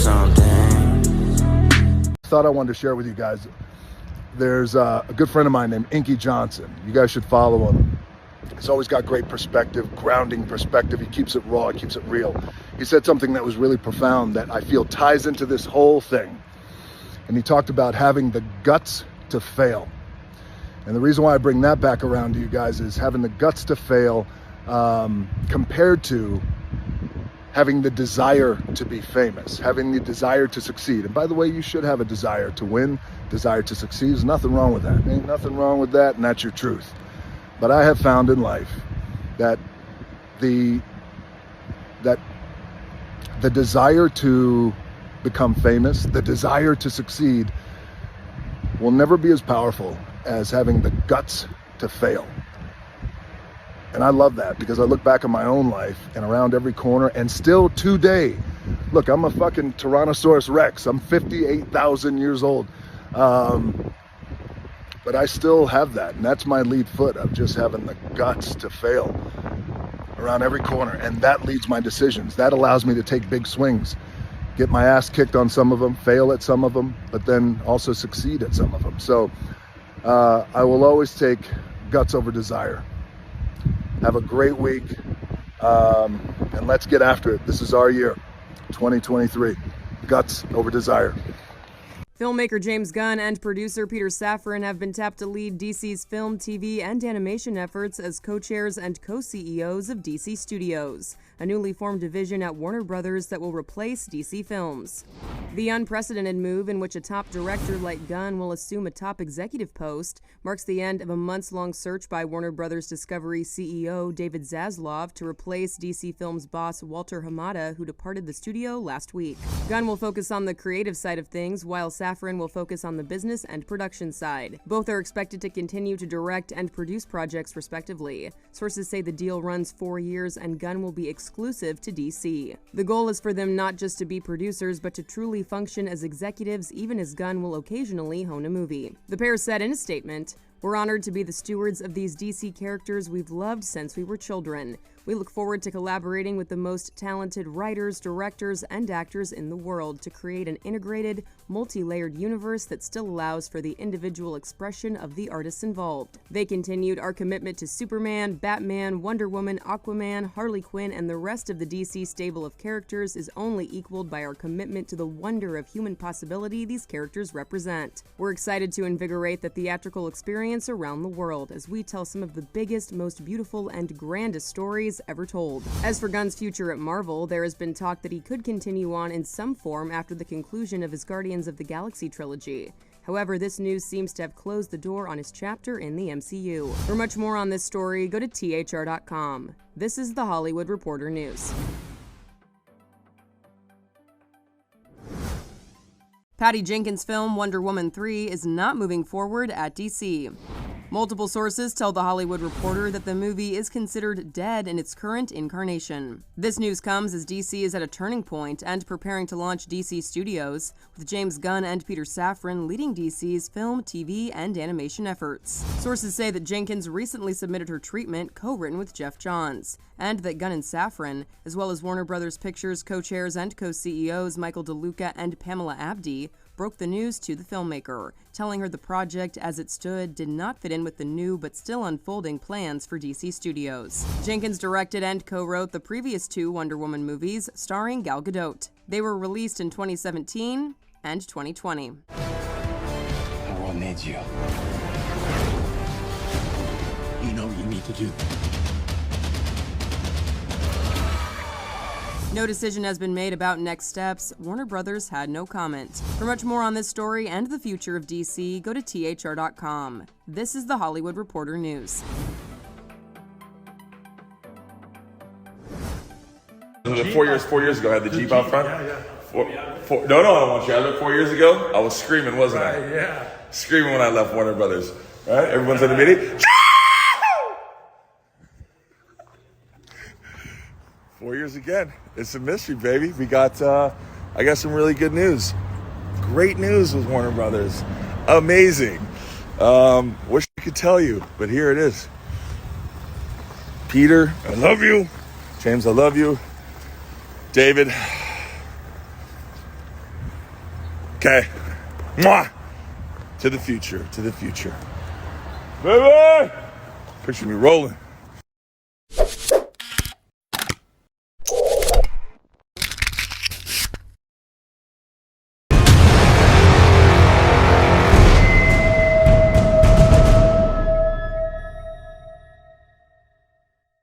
something. Thought I wanted to share with you guys. There's a good friend of mine named Inky Johnson. You guys should follow him. He's always got great perspective, grounding perspective. He keeps it raw, he keeps it real. He said something that was really profound that I feel ties into this whole thing. And he talked about having the guts to fail. And the reason why I bring that back around to you guys is having the guts to fail compared to having the desire to be famous, having the desire to succeed. And by the way, you should have a desire to win, desire to succeed. There's nothing wrong with that. Ain't nothing wrong with that, and that's your truth. But I have found in life that the desire to become famous, the desire to succeed, will never be as powerful as having the guts to fail. And I love that because I look back at my own life and around every corner, and still today, look, I'm a fucking Tyrannosaurus Rex. I'm 58,000 years old. But I still have that, and that's my lead foot of just having the guts to fail around every corner. And that leads my decisions. That allows me to take big swings, get my ass kicked on some of them, fail at some of them, but then also succeed at some of them. So I will always take guts over desire. Have a great week, and let's get after it. This is our year, 2023. Guts over desire. Filmmaker James Gunn and producer Peter Safran have been tapped to lead DC's film, TV, and animation efforts as co-chairs and co-CEOs of DC Studios, a newly formed division at Warner Brothers that will replace DC Films. The unprecedented move, in which a top director like Gunn will assume a top executive post, marks the end of a months-long search by Warner Brothers Discovery CEO David Zaslav to replace DC Films boss Walter Hamada, who departed the studio last week. Gunn will focus on the creative side of things, while Safran will focus on the business and production side. Both are expected to continue to direct and produce projects respectively. Sources say the deal runs 4 years and Gunn will be exclusive to DC. The goal is for them not just to be producers, but to truly function as executives, even as Gunn will occasionally hone a movie. The pair said in a statement, "We're honored to be the stewards of these DC characters we've loved since we were children. We look forward to collaborating with the most talented writers, directors, and actors in the world to create an integrated, multi-layered universe that still allows for the individual expression of the artists involved." They continued, "Our commitment to Superman, Batman, Wonder Woman, Aquaman, Harley Quinn, and the rest of the DC stable of characters is only equaled by our commitment to the wonder of human possibility these characters represent. We're excited to invigorate the theatrical experience around the world as we tell some of the biggest, most beautiful, and grandest stories ever told." As for Gunn's future at Marvel, there has been talk that he could continue on in some form after the conclusion of his Guardians of the Galaxy trilogy. However, this news seems to have closed the door on his chapter in the MCU. For much more on this story, go to thr.com. This is The Hollywood Reporter News. Patty Jenkins' film Wonder Woman 3 is not moving forward at DC. Multiple sources tell The Hollywood Reporter that the movie is considered dead in its current incarnation. This news comes as DC is at a turning point and preparing to launch DC Studios, with James Gunn and Peter Safran leading DC's film, TV, and animation efforts. Sources say that Jenkins recently submitted her treatment, co-written with Jeff Johns, and that Gunn and Safran, as well as Warner Brothers Pictures co-chairs and co-CEOs Michael DeLuca and Pamela Abdi, broke the news to the filmmaker, telling her the project as it stood did not fit in with the new but still unfolding plans for DC Studios. Jenkins directed and co-wrote the previous 2 Wonder Woman movies starring Gal Gadot. They were released in 2017 and 2020. The world needs you. You know what you need to do. No decision has been made about next steps. Warner Brothers had no comment. For much more on this story and the future of DC, go to thr.com. This is The Hollywood Reporter News. 4 years ago, I had the Jeep out front. No, I don't want you. I looked 4 years ago. I was screaming, wasn't I? Yeah. Screaming when I left Warner Brothers. Right? Everyone's in the meeting. 4 years again. It's a mystery, baby. We got, I got some really good news. Great news with Warner Brothers. Amazing. Wish I could tell you, but here it is. Peter, I love you. James, I love you. David, Okay. Mwah. To the future. To the future. Baby! Picture me rolling.